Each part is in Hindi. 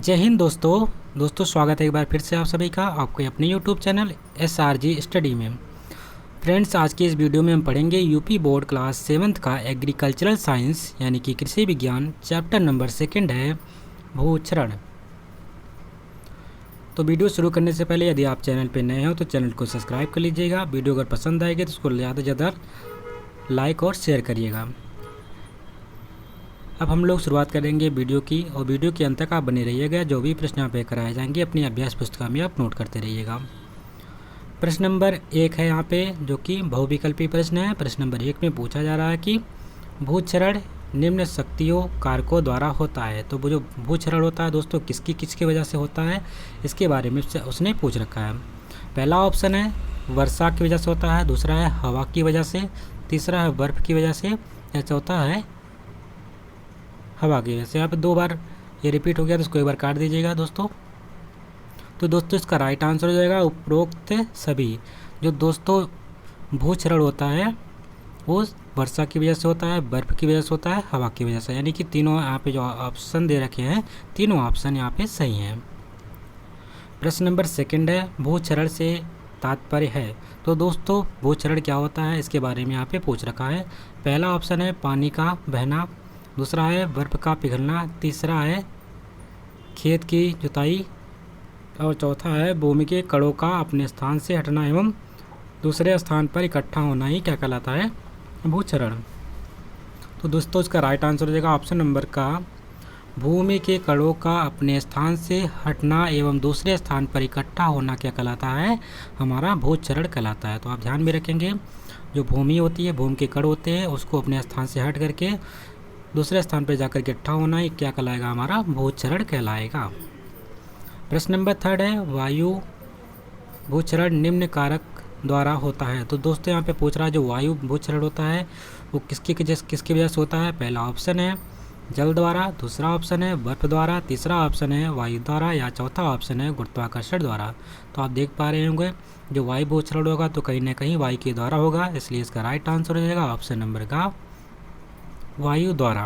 जय हिंद दोस्तों स्वागत है एक बार फिर से आप सभी का आपके अपने यूट्यूब चैनल SRG स्टडी में। फ्रेंड्स, आज की इस वीडियो में हम पढ़ेंगे यूपी बोर्ड क्लास 7th का एग्रीकल्चरल साइंस यानी कि कृषि विज्ञान चैप्टर नंबर 2 है भूक्षरण। तो वीडियो शुरू करने से पहले यदि आप चैनल पर नए हो तो चैनल को सब्सक्राइब कर लीजिएगा। वीडियो अगर पसंद आएगी तो उसको ज़्यादा से ज़्यादा लाइक और शेयर करिएगा। अब हम लोग शुरुआत करेंगे वीडियो की, और वीडियो के अंत तक आप बने रहिएगा। जो भी प्रश्न यहाँ पे कराए जाएंगे अपनी अभ्यास पुस्तिका में आप नोट करते रहिएगा। प्रश्न नंबर 1 है यहाँ पे, जो कि बहुविकल्पी प्रश्न है। प्रश्न नंबर 1 में पूछा जा रहा है कि भूक्षरण निम्न शक्तियों कारकों द्वारा होता है। तो वो जो भूक्षरण होता है दोस्तों किसकी वजह से होता है, इसके बारे में उसने पूछ रखा है। पहला ऑप्शन है वर्षा की वजह से होता है, दूसरा है हवा की वजह से, तीसरा है बर्फ़ की वजह से, या चौथा है हवा की वजह से। यहाँ पे 2 बार ये रिपीट हो गया तो इसको एक बार काट दीजिएगा दोस्तों। तो दोस्तों इसका राइट आंसर हो जाएगा उपरोक्त सभी। जो दोस्तों भूक्षरण होता है वो वर्षा की वजह से होता है, बर्फ़ की वजह से होता है, हवा की वजह से, यानी कि तीनों यहाँ पे जो ऑप्शन दे रखे हैं तीनों ऑप्शन यहाँ पे सही हैं। प्रश्न नंबर 2 है भूक्षरण से तात्पर्य है। तो दोस्तों भूक्षरण क्या होता है इसके बारे में यहाँ पे पूछ रखा है। पहला ऑप्शन है पानी का बहना, दूसरा है बर्फ़ का पिघलना, तीसरा है खेत की जुताई, और चौथा है भूमि के कणों का अपने स्थान से हटना एवं दूसरे स्थान पर इकट्ठा होना ही क्या कहलाता है, भूक्षरण। तो दोस्तों इसका राइट आंसर हो जाएगा ऑप्शन नंबर का, भूमि के कणों का अपने स्थान से हटना एवं दूसरे स्थान पर इकट्ठा होना क्या कहलाता है, हमारा भूक्षरण कहलाता है। तो आप ध्यान में रखेंगे जो भूमि होती है, भूमि के कण होते हैं, उसको अपने स्थान से हट करके दूसरे स्थान पर जाकर के इकट्ठा होना ही क्या कहलाएगा, हमारा भूक्षरण कहलाएगा। प्रश्न नंबर 3 है वायु भूक्षरण निम्न कारक द्वारा होता है। तो दोस्तों यहाँ पे पूछ रहा है जो वायु भूक्षरण होता है वो किसकी वजह से होता है। पहला ऑप्शन है जल द्वारा, दूसरा ऑप्शन है बर्फ द्वारा, तीसरा ऑप्शन है वायु द्वारा, या चौथा ऑप्शन है गुरुत्वाकर्षण द्वारा। तो आप देख पा रहे होंगे जो वायु भूक्षरण होगा तो कहीं ना कहीं वायु के द्वारा होगा, इसलिए इसका राइट आंसर हो जाएगा ऑप्शन नंबर का वायु द्वारा।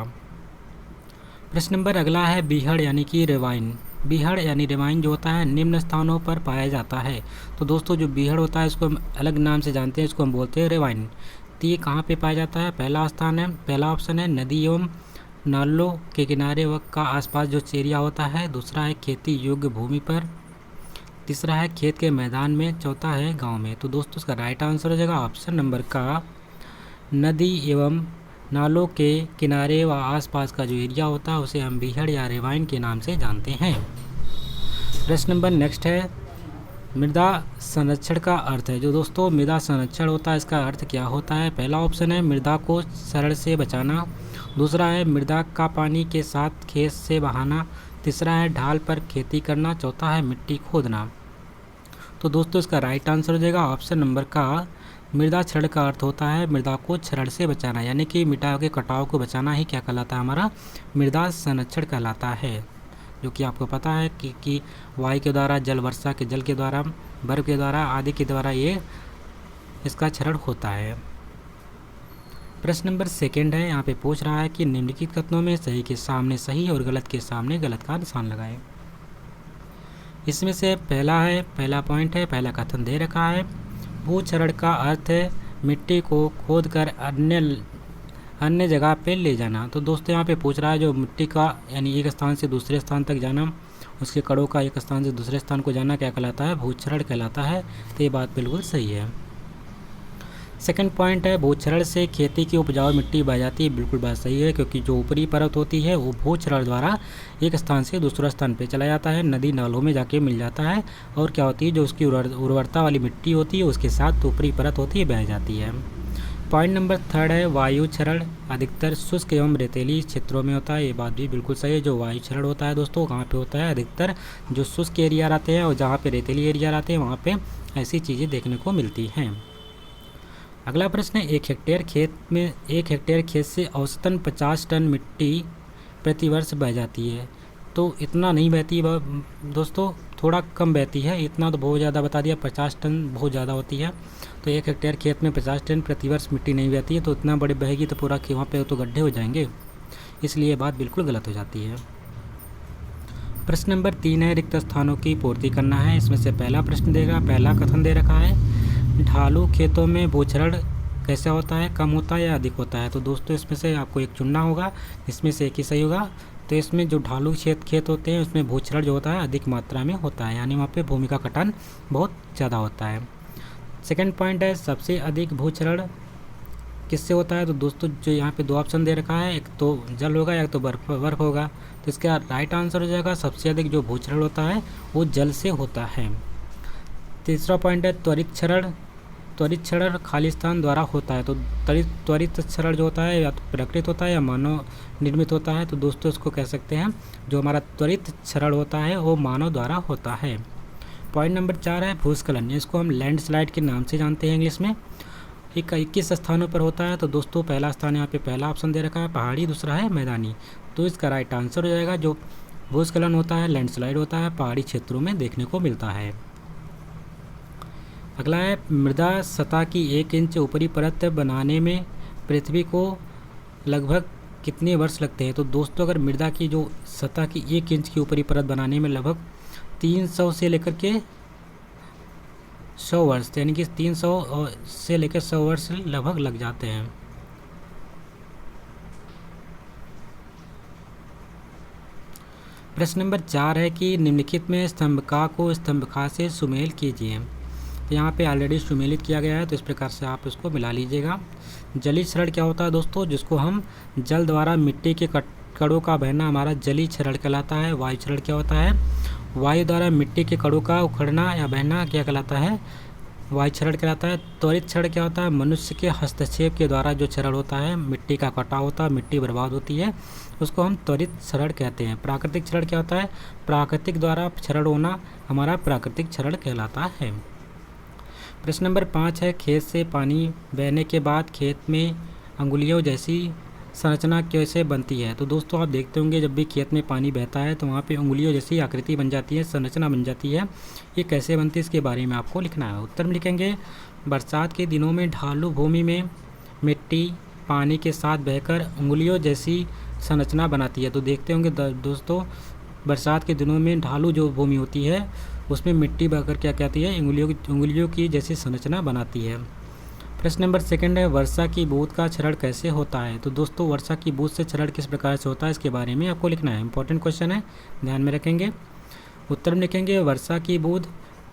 प्रश्न नंबर अगला है बीहड़ यानी कि रेवाइन। बीहड़ यानी रेवाइन जो होता है निम्न स्थानों पर पाया जाता है। तो दोस्तों जो बीहड़ होता है इसको हम अलग नाम से जानते हैं, इसको हम बोलते हैं रेवाइन। तो ये कहाँ पे पाया जाता है। पहला ऑप्शन है नदी एवं नालों के किनारे व का आसपास जो एरिया होता है, दूसरा है खेती योग्य भूमि पर, तीसरा है खेत के मैदान में, चौथा है गाँव में। तो दोस्तों इसका राइट आंसर हो जाएगा ऑप्शन नंबर का नदी एवं नालों के किनारे व आसपास का जो एरिया होता है उसे हम बीहड़ या रेवाइन के नाम से जानते हैं। प्रश्न नंबर नेक्स्ट है मृदा संरक्षण का अर्थ है। जो दोस्तों मृदा संरक्षण होता है इसका अर्थ क्या होता है। पहला ऑप्शन है मृदा को सड़न से बचाना, दूसरा है मृदा का पानी के साथ खेत से बहाना, तीसरा है ढाल पर खेती करना, चौथा है मिट्टी खोदना। तो दोस्तों इसका राइट आंसर हो जाएगा ऑप्शन नंबर का मृदा क्षरण का अर्थ होता है मृदा को क्षरण से बचाना, यानी कि मिट्टी के कटाव को बचाना ही क्या कहलाता है, हमारा मृदा संरक्षण कहलाता है। जो कि आपको पता है कि वायु के द्वारा, जल वर्षा के जल के द्वारा, बर्फ के द्वारा आदि के द्वारा ये इसका क्षरण होता है। प्रश्न नंबर 2 है, यहाँ पे पूछ रहा है कि निम्नलिखित कथनों में सही के सामने सही और गलत के सामने गलत का निशान लगाएं। इसमें से पहला पॉइंट है, पहला कथन दे रखा है भूक्षरण का अर्थ है मिट्टी को खोदकर अन्य जगह पे ले जाना। तो दोस्तों यहाँ पे पूछ रहा है जो मिट्टी का यानी एक स्थान से दूसरे स्थान तक जाना, उसके कणों का एक स्थान से दूसरे स्थान को जाना क्या कहलाता है, भूक्षरण कहलाता है। तो ये बात बिल्कुल सही है। सेकंड पॉइंट है भूक्षरण से खेती की उपजाऊ मिट्टी बह जाती है। बिल्कुल बात सही है, क्योंकि जो ऊपरी परत होती है वो भूक्षरण द्वारा एक स्थान से दूसरा स्थान पे चला जाता है, नदी नालों में जाके मिल जाता है, और क्या होती है जो उसकी उर्वरता वाली मिट्टी होती है उसके साथ ऊपरी परत होती है बह जाती है। पॉइंट नंबर 3 है वायु क्षरण अधिकतर शुष्क एवं रेतीली क्षेत्रों में होता है। ये बात भी बिल्कुल सही है। जो वायु क्षरण होता है दोस्तों कहाँ पे होता है, अधिकतर जो शुष्क एरिया रहते हैं और जहाँ पे रेतीली एरिया रहते हैं वहाँ पे ऐसी चीज़ें देखने को मिलती हैं। अगला प्रश्न है 1 हेक्टेयर खेत से औसतन 50 टन मिट्टी प्रतिवर्ष बह जाती है। तो इतना नहीं बहती दोस्तों, थोड़ा कम बहती है। इतना तो बहुत ज़्यादा बता दिया, 50 टन बहुत ज़्यादा होती है। तो 1 हेक्टेयर खेत में 50 टन प्रतिवर्ष मिट्टी नहीं बहती है, तो इतना बड़ी बहेगी तो पूरा वहाँ पे तो गड्ढे हो जाएंगे, इसलिए ये बात बिल्कुल गलत हो जाती है। प्रश्न नंबर 3 है, रिक्त स्थानों की पूर्ति करना है। इसमें से पहला प्रश्न देगा, पहला कथन दे रखा है, ढालू खेतों में भूक्षरण कैसा होता है, कम होता है या अधिक होता है। तो दोस्तों इसमें से आपको एक चुनना होगा, इसमें से एक ही सही होगा। तो इसमें जो ढालू खेत होते हैं उसमें भूक्षरण जो होता है अधिक मात्रा में होता है, यानी वहाँ पे भूमि का कटान बहुत ज़्यादा होता है। सेकंड पॉइंट है, सबसे अधिक भूक्षरण किससे होता है। तो दोस्तों जो यहाँ पे दो ऑप्शन दे रखा है, एक तो जल होगा या तो बर्फ होगा। तो इसका राइट आंसर हो जाएगा, सबसे अधिक जो भूक्षरण होता है वो जल से होता है। तीसरा पॉइंट है, त्वरित क्षरण खाली स्थान द्वारा होता है। तो त्वरित क्षरण जो होता है या तो प्रकृति होता है या मानव निर्मित होता है। तो दोस्तों इसको कह सकते हैं, जो हमारा त्वरित क्षरण होता है वो मानव द्वारा होता है। पॉइंट नंबर 4 है, भूस्खलन, इसको हम लैंडस्लाइड के नाम से जानते हैं इंग्लिश में। 21 स्थानों पर होता है। तो दोस्तों पहला स्थान यहाँ पे पहला ऑप्शन दे रखा है पहाड़ी, दूसरा है मैदानी। तो इसका राइट आंसर हो जाएगा, जो भूस्खलन होता है, लैंडस्लाइड होता है, पहाड़ी क्षेत्रों में देखने को मिलता है। अगला है, मृदा सतह की 1 इंच ऊपरी परत बनाने में पृथ्वी को लगभग कितने वर्ष लगते हैं। तो दोस्तों अगर मृदा की जो सतह की 1 इंच की ऊपरी परत बनाने में लगभग 300 से लेकर के 100 वर्ष, यानी कि 300 से लेकर 100 वर्ष लगभग लग जाते हैं। प्रश्न नंबर 4 है कि निम्नलिखित में स्तंभका को स्तंभका से सुमेल कीजिए। तो यहाँ पे ऑलरेडी सुमेलित किया गया है, तो इस प्रकार से आप इसको मिला लीजिएगा। जलीय क्षरण क्या होता है दोस्तों, जिसको हम जल द्वारा मिट्टी के कणों का बहना हमारा जलीय क्षरण कहलाता है। वायु क्षरण क्या होता है, वायु द्वारा मिट्टी के कणों का उखड़ना या बहना क्या कहलाता है, वायु क्षरण कहलाता है। त्वरित क्षरण क्या होता है, मनुष्य के हस्तक्षेप के द्वारा जो क्षरण होता है, मिट्टी का कटाव होता है, मिट्टी बर्बाद होती है, उसको हम त्वरित क्षरण कहते हैं। प्राकृतिक क्षरण क्या होता है, प्राकृतिक द्वारा क्षरण होना हमारा प्राकृतिक क्षरण कहलाता है। प्रश्न नंबर 5 है, खेत से पानी बहने के बाद खेत में अंगुलियों जैसी संरचना कैसे बनती है। तो दोस्तों आप देखते होंगे जब भी खेत में पानी बहता है तो वहाँ पे अंगुलियों जैसी आकृति बन जाती है, संरचना बन जाती है। ये कैसे बनती है इसके बारे में आपको लिखना है। उत्तर में लिखेंगे, बरसात के दिनों में ढालू भूमि में मिट्टी पानी के साथ बहकर अंगुलियों जैसी संरचना बनाती है। तो देखते होंगे दोस्तों, बरसात के दिनों में ढालू जो भूमि होती है उसमें मिट्टी बहकर क्या कहती है, अंगुलियों की जैसी संरचना बनाती है। प्रश्न नंबर 2 है, वर्षा की बूंद का क्षरण कैसे होता है। तो दोस्तों वर्षा की बूंद से क्षरण किस प्रकार से होता है इसके बारे में आपको लिखना है। इंपॉर्टेंट क्वेश्चन है, ध्यान में रखेंगे। उत्तर में लिखेंगे, वर्षा की बूंद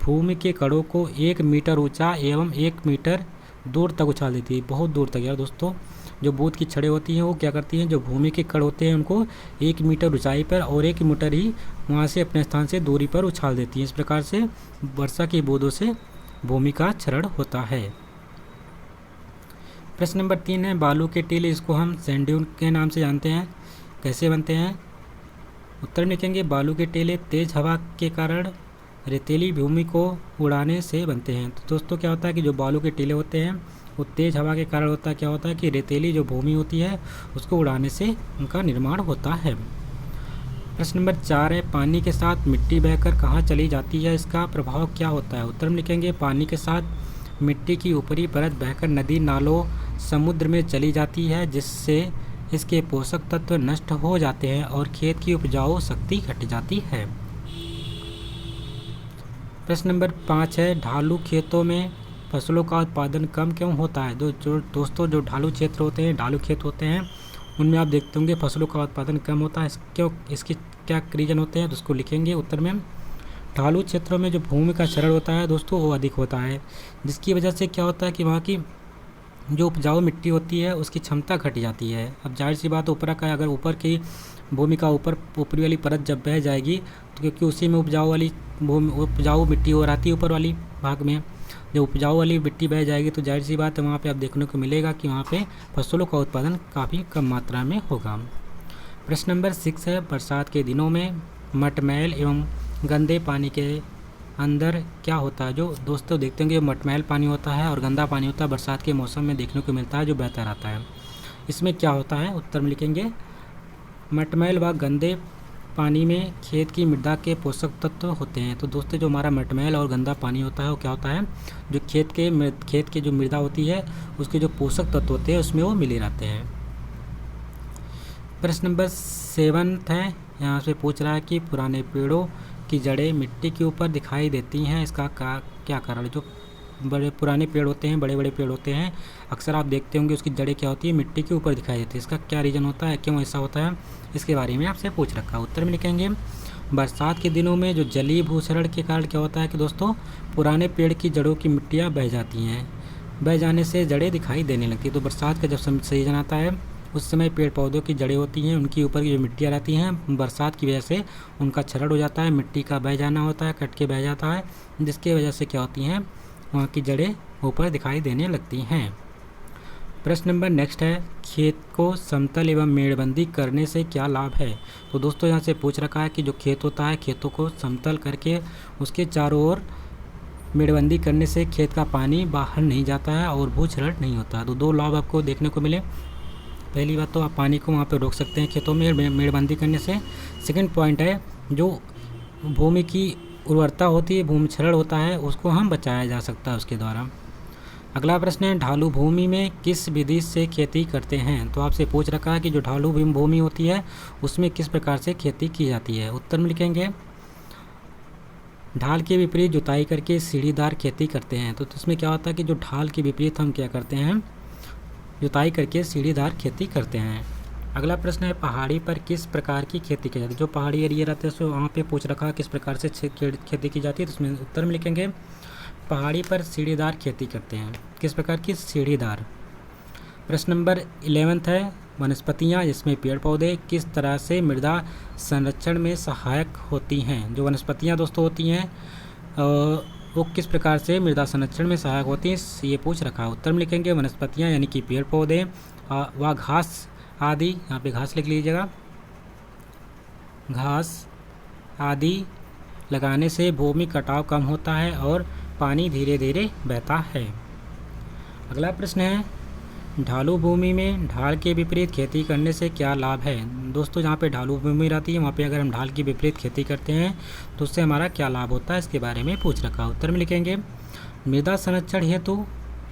भूमि के कणों को 1 मीटर ऊंचा एवं 1 मीटर दूर तक उछाल देती है। बहुत दूर तक यार दोस्तों, जो बूंद की छड़ें होती हैं वो क्या करती हैं, जो भूमि के कण होते हैं उनको 1 मीटर ऊंचाई पर और 1 मीटर ही वहाँ से अपने स्थान से दूरी पर उछाल देती हैं। इस प्रकार से वर्षा की बूंदों से भूमि का क्षरण होता है। प्रश्न नंबर 3 है, बालू के टीले, इसको हम सैंड ड्यून के नाम से जानते हैं, कैसे बनते हैं। उत्तर में लिखेंगे, बालू के टीले तेज हवा के कारण रेतीली भूमि को उड़ाने से बनते हैं। तो दोस्तों क्या होता है कि जो बालू के टीले होते हैं वो तेज हवा के कारण होता है, क्या होता है कि रेतीली जो भूमि होती है उसको उड़ाने से उनका निर्माण होता है। प्रश्न नंबर 4 है, पानी के साथ मिट्टी बहकर कहाँ चली जाती है, इसका प्रभाव क्या होता है। उत्तर में लिखेंगे, पानी के साथ मिट्टी की ऊपरी परत बहकर नदी नालों समुद्र में चली जाती है, जिससे इसके पोषक तत्व नष्ट हो जाते हैं और खेत की उपजाऊ शक्ति घट जाती है। प्रश्न नंबर 5 है, ढालू खेतों में फसलों का उत्पादन कम क्यों होता है। दोस्तों जो ढालू क्षेत्र होते हैं, ढालू खेत होते हैं, उनमें आप देखते होंगे फसलों का उत्पादन कम होता है। क्यों, इसके क्या रीजन होते हैं तो उसको लिखेंगे उत्तर में। ढालू क्षेत्रों में जो भूमि का क्षरण होता है दोस्तों वो अधिक होता है, जिसकी वजह से क्या होता है कि वहाँ की जो उपजाऊ मिट्टी होती है उसकी क्षमता घट जाती है। अब जाहिर सी बात ऊपर का, अगर ऊपर की भूमि का ऊपरी वाली परत जब बह जाएगी तो क्योंकि उसी में उपजाऊ मिट्टी हो रहती है ऊपर वाली भाग में, जब उपजाऊ वाली मिट्टी बह जाएगी तो जाहिर सी बात है वहाँ पे आप देखने को मिलेगा कि वहाँ पे फसलों का उत्पादन काफ़ी कम मात्रा में होगा। प्रश्न नंबर 6 है, बरसात के दिनों में मटमैल एवं गंदे पानी के अंदर क्या होता है। जो दोस्तों देखते होंगे मटमैल पानी होता है और गंदा पानी होता है, बरसात के मौसम में देखने को मिलता है जो बहता रहता है। इसमें क्या होता है, उत्तर में लिखेंगे, मटमैल व गंदे पानी में खेत की मृदा के पोषक तत्व होते हैं। तो दोस्तों जो हमारा मटमैल और गंदा पानी होता है वो क्या होता है, जो खेत के जो मृदा होती है उसके जो पोषक तत्व होते हैं उसमें वो मिले रहते हैं। प्रश्न नंबर 7 है, यहाँ से पूछ रहा है कि पुराने पेड़ों की जड़ें मिट्टी के ऊपर दिखाई देती हैं, इसका क्या कारण। जो बड़े पुराने पेड़ होते हैं, बड़े बड़े पेड़ होते हैं, अक्सर आप देखते होंगे उसकी जड़ें क्या होती है, मिट्टी के ऊपर दिखाई देती है। इसका क्या रीज़न होता है, क्यों ऐसा होता है, इसके बारे में आपसे पूछ रखा है। उत्तर में लिखेंगे बरसात के दिनों में जो जलीय भूक्षरण के कारण क्या होता है कि दोस्तों पुराने पेड़ की जड़ों की मिट्टियाँ बह जाती हैं, बह जाने से जड़ें दिखाई देने लगती है। तो बरसात का जब सीजन आता है उस समय पेड़ पौधों की जड़ें होती हैं, उनके ऊपर जो मिट्टियाँ रहती हैं, बरसात की वजह से उनका क्षरण हो जाता है, मिट्टी का बह जाना होता है, कट के बह जाता है, जिसकी वजह से क्या होती हैं, वहाँ की जड़ें ऊपर दिखाई देने लगती हैं। प्रश्न नंबर नेक्स्ट है, खेत को समतल एवं मेड़बंदी करने से क्या लाभ है। तो दोस्तों यहाँ से पूछ रखा है कि जो खेत होता है, खेतों को समतल करके उसके चारों ओर मेड़बंदी करने से खेत का पानी बाहर नहीं जाता है और भूक्षरण नहीं होता। तो दो लाभ आपको देखने को मिले। पहली बात तो आप पानी को वहाँ पे रोक सकते हैं खेतों में मेड़बंदी करने से। सेकंड पॉइंट है, जो भूमि की उर्वरता होती है, भूमि क्षरण होता है, उसको हम बचाया जा सकता है उसके द्वारा। अगला प्रश्न है, ढालू भूमि में किस विधि से खेती करते हैं। तो आपसे पूछ रखा है कि जो ढालू भूमि होती है उसमें किस प्रकार से खेती की जाती है। उत्तर में लिखेंगे ढाल के विपरीत जुताई करके सीढ़ीदार खेती करते हैं। तो इसमें क्या होता है कि जो ढाल के विपरीत हम क्या करते हैं, जुताई करके सीढ़ीदार खेती करते हैं। अगला प्रश्न है, पहाड़ी पर किस प्रकार की खेती की जाती है। जो पहाड़ी एरिया रहते हैं उसको वहाँ पे पूछ रखा है किस प्रकार से खेती की जाती है। तो इसमें उत्तर में लिखेंगे पहाड़ी पर सीढ़ीदार खेती करते हैं। किस प्रकार की, सीढ़ीदार। प्रश्न नंबर 11 है, वनस्पतियाँ जिसमें पेड़ पौधे किस तरह से मृदा संरक्षण में सहायक होती हैं। जो वनस्पतियाँ दोस्तों होती हैं वो किस प्रकार से मृदा संरक्षण में सहायक होती हैं, ये पूछ रखा है। उत्तर में लिखेंगे वनस्पतियाँ यानी कि पेड़ पौधे व घास आदि, यहाँ पे घास लिख लीजिएगा, घास आदि लगाने से भूमि कटाव कम होता है और पानी धीरे धीरे बहता है। अगला प्रश्न है, ढालू भूमि में ढाल के विपरीत खेती करने से क्या लाभ है। दोस्तों जहाँ पे ढालू भूमि रहती है वहाँ पे अगर हम ढाल की विपरीत खेती करते हैं तो उससे हमारा क्या लाभ होता है, इसके बारे में पूछ रखा। उत्तर में लिखेंगे मृदा संरक्षण हेतु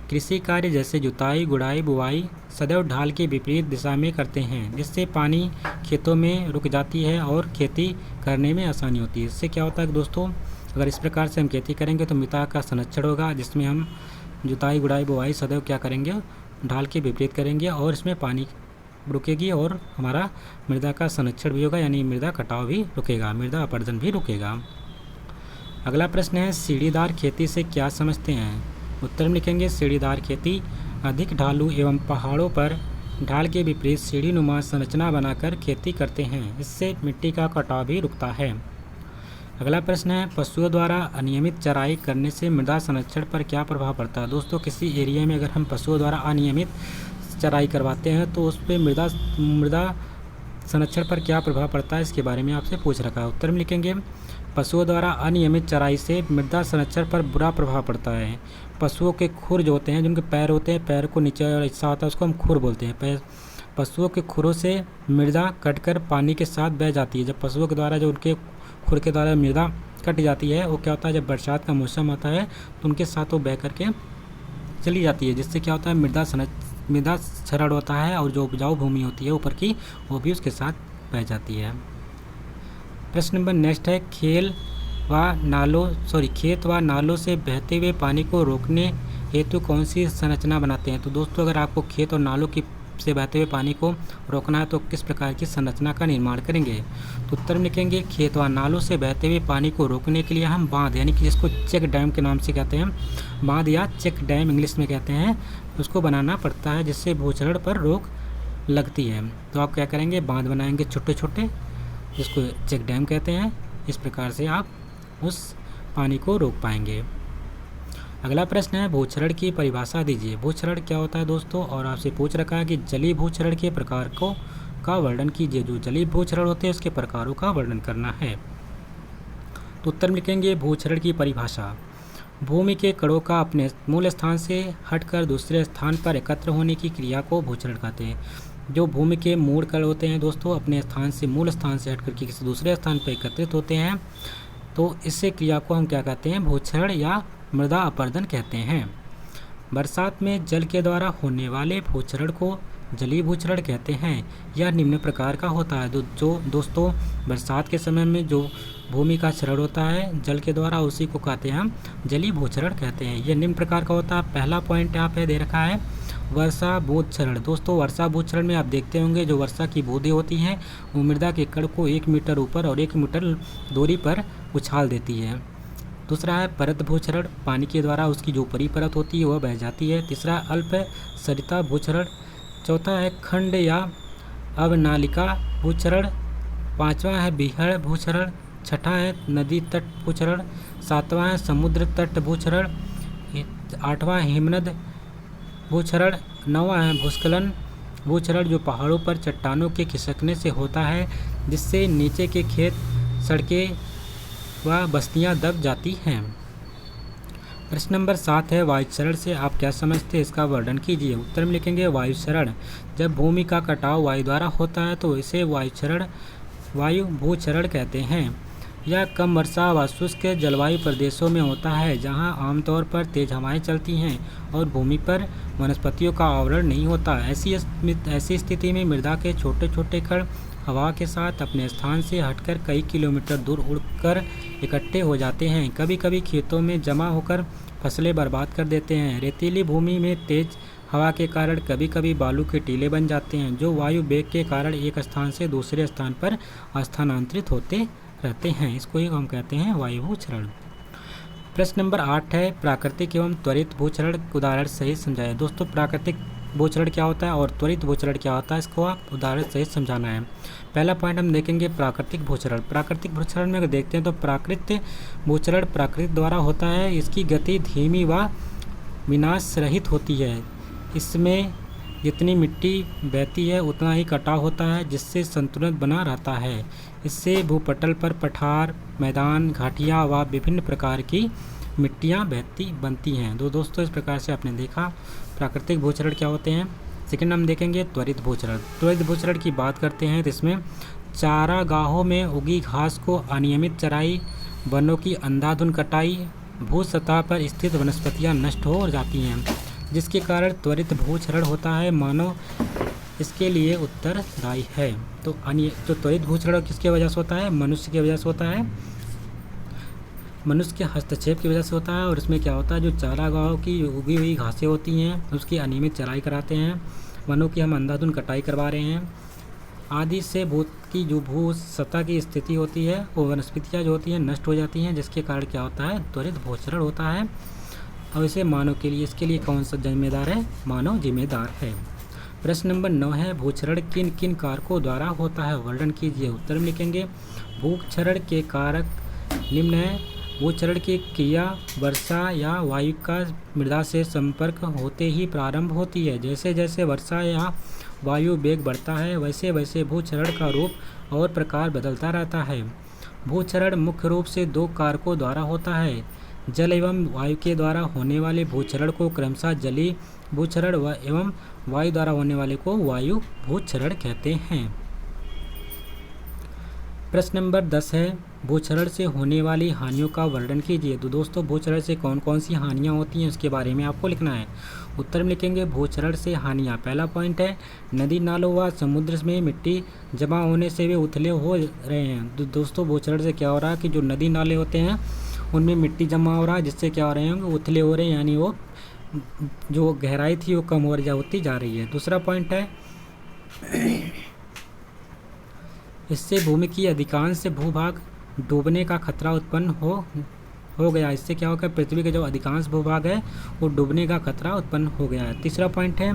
कृषि कार्य जैसे जुताई, गुड़ाई, बुआई सदैव ढाल के विपरीत दिशा में करते हैं, जिससे पानी खेतों में रुक जाती है और खेती करने में आसानी होती है। इससे क्या होता है दोस्तों, अगर इस प्रकार से हम खेती करेंगे तो मृदा का संरक्षण होगा, जिसमें हम जुताई, गुड़ाई, बुआई सदैव क्या करेंगे, ढाल के विपरीत करेंगे और इसमें पानी रुकेगी और हमारा मृदा का संरक्षण भी होगा, यानी मृदा कटाव भी रुकेगा, मृदा अपरदन भी रुकेगा। अगला प्रश्न है, सीढ़ीदार खेती से क्या समझते हैं। उत्तर में लिखेंगे सीढ़ीदार खेती अधिक ढालू एवं पहाड़ों पर ढाल के विपरीत सीढ़ीनुमा संरचना बनाकर खेती करते हैं, इससे मिट्टी का कटाव भी रुकता है। अगला प्रश्न है, पशुओं द्वारा अनियमित चराई करने से मृदा संरक्षण पर क्या प्रभाव पड़ता है। दोस्तों किसी एरिया में अगर हम पशुओं द्वारा अनियमित चराई करवाते हैं तो उस पर मृदा संरक्षण पर क्या प्रभाव पड़ता है, इसके बारे में आपसे पूछ रखा है। उत्तर में लिखेंगे पशुओं द्वारा अनियमित चराई से मृदा संरक्षण पर बुरा प्रभाव पड़ता है। पशुओं के खुर जो होते हैं, जिनके पैर होते हैं, पैर को नीचे वाला हिस्सा होता है उसको हम खुर बोलते हैं। पशुओं के खुरों से मृदा कटकर पानी के साथ बह जाती है। जब पशुओं के द्वारा जो उनके खुर के द्वारा मृदा कट जाती है, वो क्या होता है, जब बरसात का मौसम आता है तो उनके साथ वो बह करके चली जाती है, जिससे क्या होता है मृदा क्षरण होता है और जो उपजाऊ भूमि होती है ऊपर की, वो भी उसके साथ बह जाती है। प्रश्न नंबर नेक्स्ट है, खेत व नालों से बहते हुए पानी को रोकने हेतु कौन सी संरचना बनाते हैं। तो दोस्तों अगर आपको खेत और नालों की से बहते हुए पानी को रोकना है तो किस प्रकार की संरचना का निर्माण करेंगे। तो उत्तर में लिखेंगे खेत व नालों से बहते हुए पानी को रोकने के लिए हम बांध, यानी कि जिसको चेक डैम के नाम से कहते हैं, बांध या चेक डैम इंग्लिश में कहते हैं, उसको बनाना पड़ता है, जिससे भूक्षरण पर रोक लगती है। तो आप क्या करेंगे, बांध बनाएंगे छोटे छोटे, जिसको चेक डैम कहते हैं। इस प्रकार से आप उस पानी को रोक पाएंगे। अगला प्रश्न है, भूक्षरण की परिभाषा दीजिए। भूक्षरण क्या होता है दोस्तों, और आपसे पूछ रखा है कि जलीय भूक्षरण के प्रकार का वर्णन कीजिए। जो जलीय भूक्षरण होते हैं उसके प्रकारों का वर्णन करना है। तो उत्तर में लिखेंगे भूक्षरण की परिभाषा, भूमि के कणों का अपने मूल स्थान से हटकर दूसरे स्थान पर एकत्र होने की क्रिया को भूक्षरण कहते हैं। जो भूमि के मूल कण होते हैं दोस्तों, अपने स्थान से मूल स्थान से हटकर किसी दूसरे स्थान पर एकत्रित होते हैं, तो इससे क्रिया को हम क्या कहते हैं, भूक्षरण या मृदा अपरदन कहते हैं। बरसात में जल के द्वारा होने वाले भूक्षरण को जलीय भूक्षरण कहते हैं। यह निम्न प्रकार का होता है। जो दोस्तों बरसात के समय में जो भूमि का क्षरण होता है जल के द्वारा, उसी को कहते हैं हम जलीय भूक्षरण कहते हैं। यह निम्न प्रकार का होता है। पहला पॉइंट यहाँ पे दे रखा है वर्षा बूंद क्षरण। दोस्तों वर्षा बूंद क्षरण में आप देखते होंगे जो वर्षा की बूंदें होती हैं वो मृदा के कण को 1 मीटर ऊपर और 1 मीटर दूरी पर उछाल देती है। दूसरा है परत भूक्षरण, पानी के द्वारा उसकी जो ऊपरी परत होती है वह बह जाती है। तीसरा अल्प सरिता भूक्षरण। चौथा है खंड या अवनालिका भूक्षरण। पाँचवा है बीहड़ भूक्षरण। छठा है नदी तट भूक्षरण। सातवां है समुद्र तट भूक्षरण। आठवां हिमनद भूक्षरण। नौवां है भूस्खलन भूक्षरण, जो पहाड़ों पर चट्टानों के खिसकने से होता है जिससे नीचे के खेत, सड़कें व बस्तियां दब जाती हैं। प्रश्न नंबर 7 है वायुक्षरण से आप क्या समझते हैं, इसका वर्णन कीजिए। उत्तर में लिखेंगे वायुक्षरण। जब भूमि का कटाव वायु द्वारा होता है तो इसे वायु भूक्षरण कहते हैं। यह कम वर्षा व शुष्क जलवायु प्रदेशों में होता है जहां आमतौर पर तेज हवाएं चलती हैं और भूमि पर वनस्पतियों का आवरण नहीं होता। ऐसी स्थिति में मृदा के छोटे छोटे कण हवा के साथ अपने स्थान से हटकर कई किलोमीटर दूर उड़कर इकट्ठे हो जाते हैं। कभी कभी खेतों में जमा होकर फसलें बर्बाद कर देते हैं। रेतीली भूमि में तेज हवा के कारण कभी कभी बालू के टीले बन जाते हैं जो वायु वेग के कारण एक स्थान से दूसरे स्थान पर स्थानांतरित होते रहते हैं। इसको ही हम कहते हैं वायु भूक्षरण। प्रश्न नंबर 8 है प्राकृतिक एवं त्वरित भूक्षरण उदाहरण सहित समझाएं। दोस्तों प्राकृतिक भूक्षरण क्या होता है और त्वरित भूक्षरण क्या होता है, इसको आप उदाहरण सहित समझाना है। पहला पॉइंट हम देखेंगे प्राकृतिक भूक्षरण। प्राकृतिक भूक्षरण में अगर देखते हैं तो प्राकृतिक भूक्षरण प्रकृति द्वारा होता है। इसकी गति धीमी व विनाश रहित होती है। इसमें जितनी मिट्टी बहती है उतना ही कटाव होता है जिससे संतुलन बना रहता है। इससे भूपटल पर पठार, मैदान, घाटियाँ व विभिन्न प्रकार की मिट्टियाँ बनती हैं। दोस्तों इस प्रकार से आपने देखा प्राकृतिक भूक्षरण क्या होते हैं। सेकंड हम देखेंगे त्वरित भूक्षरण। त्वरित भूक्षरण की बात करते हैं तो इसमें चारागाहों में उगी घास को अनियमित चराई, वनों की अंधाधुंध कटाई, भू सतह पर स्थित वनस्पतियाँ नष्ट हो जाती हैं जिसके कारण त्वरित भूक्षरण होता है। मानव इसके लिए उत्तरदायी है। तो त्वरित भूक्षरण किसकी वजह से होता है, मनुष्य की वजह से होता है। मनुष्य के हस्तक्षेप की वजह से होता है। और इसमें क्या होता है जो चारागाहों की उगी हुई घासें होती हैं उसकी अनियमित चराई कराते हैं, वनों की हम अंधाधुंध कटाई करवा रहे हैं आदि से की जो भू सतह की स्थिति होती है वो वनस्पतियाँ जो होती हैं नष्ट हो जाती हैं जिसके कारण क्या होता है त्वरित भूक्षरण होता है। और इसे मानव के लिए इसके लिए कौन सा जिम्मेदार है, मानव जिम्मेदार है। प्रश्न नंबर 9 है भूक्षरण किन किन कारकों द्वारा होता है, वर्णन कीजिए। उत्तर में लिखेंगे भूक्षरण के कारक निम्न है। भूक्षरण की क्रिया वर्षा या वायु का मृदा से संपर्क होते ही प्रारंभ होती है। जैसे जैसे वर्षा या वायु वेग बढ़ता है वैसे वैसे भूक्षरण का रूप और प्रकार बदलता रहता है। भूक्षरण मुख्य रूप से 2 कारकों द्वारा होता है। जल एवं वायु के द्वारा होने वाले भूक्षरण को क्रमशः जलीय भूक्षरण एवं वायु द्वारा होने वाले को वायु भूक्षरण कहते हैं। प्रश्न नंबर 10 है भूक्षरण से होने वाली हानियों का वर्णन कीजिए। तो दोस्तों भूक्षरण से कौन कौन सी हानियाँ होती हैं उसके बारे में आपको लिखना है। उत्तर में लिखेंगे भूक्षरण से हानियाँ। पहला पॉइंट है नदी नालों व समुद्र में मिट्टी जमा होने से वे उथले हो रहे हैं। दोस्तों भूक्षरण से क्या हो रहा है कि जो नदी नाले होते हैं उनमें मिट्टी जमा हो रहा है जिससे क्या हो रहे हैं उथले हो रहे हैं, यानी वो जो गहराई थी वो कम होती जा रही है। दूसरा पॉइंट है इससे भूमि की अधिकांश भूभाग डूबने का खतरा उत्पन्न हो गया। इससे क्या होगा पृथ्वी के जो अधिकांश भूभाग है वो डूबने का खतरा उत्पन्न हो गया है। तीसरा पॉइंट है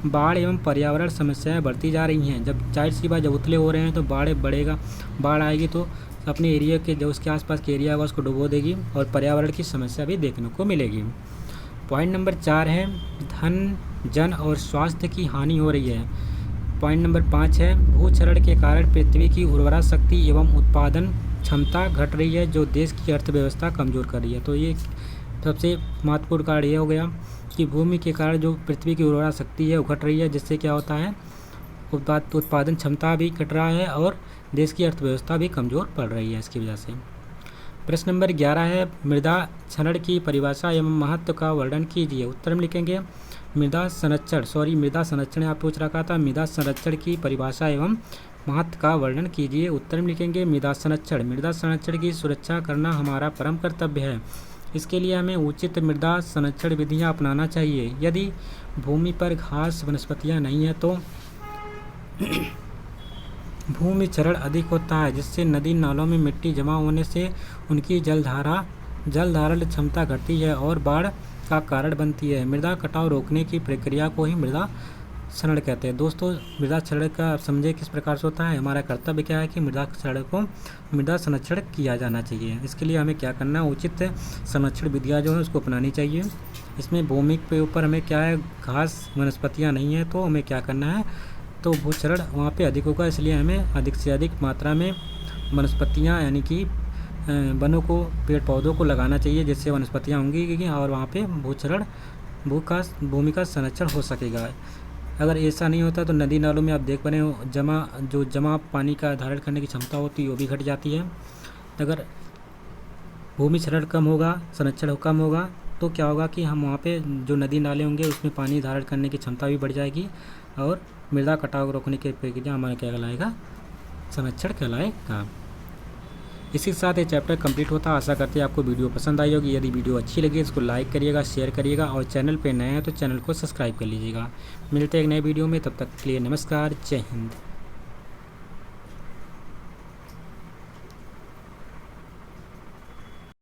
बाढ़ एवं पर्यावरण समस्याएं बढ़ती जा रही हैं। जब जाहिर सी बात जब उथले हो रहे हैं तो बाढ़ आएगी तो अपने एरिया के जो उसके आसपास के एरिया है उसको डुबो देगी और पर्यावरण की समस्या भी देखने को मिलेगी। पॉइंट नंबर 4 है धन, जन और स्वास्थ्य की हानि हो रही है। पॉइंट नंबर 5 है भूक्षरण के कारण पृथ्वी की उर्वरा शक्ति एवं उत्पादन क्षमता घट रही है जो देश की अर्थव्यवस्था कमज़ोर कर रही है। तो ये सबसे महत्वपूर्ण कारण ये हो गया कि भूमि के कारण जो पृथ्वी की उर्वरा शक्ति है वो घट रही है जिससे क्या होता है उत्पादन क्षमता भी घट रहा है और देश की अर्थव्यवस्था भी कमज़ोर पड़ रही है इसकी वजह से। प्रश्न नंबर 11 है मृदा क्षरण की परिभाषा एवं महत्व का वर्णन कीजिए। उत्तर में लिखेंगे मृदा संरक्षण आप पूछ रखा था। मृदा संरक्षण की परिभाषा एवं महत्व का वर्णन कीजिए। उत्तर में लिखेंगे मृदा संरक्षण की सुरक्षा करना हमारा परम कर्तव्य है। इसके लिए हमें उचित मृदा संरक्षण विधियाँ अपनाना चाहिए। यदि भूमि पर घास वनस्पतियाँ नहीं है तो भूमि क्षरण अधिक होता है, जिससे नदी नालों में मिट्टी जमा होने से उनकी जल धारण क्षमता घटती है और बाढ़ का कारण बनती है। मृदा कटाव रोकने की प्रक्रिया को ही मृदा क्षरण कहते हैं। दोस्तों, मृदा क्षरण का आप समझे किस प्रकार से होता है। हमारा कर्तव्य क्या है कि मृदा संरक्षण किया जाना चाहिए। इसके लिए हमें क्या करना है, उचित संरक्षण विधियाँ जो है उसको अपनानी चाहिए। इसमें भूमि के ऊपर हमें क्या है, घास वनस्पतियाँ नहीं है तो हमें क्या करना है, तो भूक्षरण वहाँ पे अधिक होगा। इसलिए हमें अधिक से अधिक मात्रा में वनस्पतियाँ यानी कि वनों को, पेड़ पौधों को लगाना चाहिए, जिससे वनस्पतियाँ होंगी और वहाँ पे भूमि का संरक्षण हो सकेगा। अगर ऐसा नहीं होता तो नदी नालों में आप देख पा रहे हो जमा पानी का धारण करने की क्षमता होती है वो भी घट जाती है। अगर भूमि क्षरण कम होगा, संरक्षण कम होगा तो क्या होगा कि हम वहाँ पे जो नदी नाले होंगे उसमें पानी धारण करने की क्षमता भी बढ़ जाएगी और मृदा कटाव रोकने की प्रक्रिया हमारा क्या कहलाएगा, संरक्षण कहलाएगा। इसी के साथ ये चैप्टर कंप्लीट होता है। आशा करते हैं आपको वीडियो पसंद आई होगी। यदि वीडियो अच्छी लगी इसको लाइक करिएगा, शेयर करिएगा और चैनल पे नए हैं तो चैनल को सब्सक्राइब कर लीजिएगा। मिलते हैं एक नए वीडियो में, तब तक के लिए नमस्कार, जय हिंद।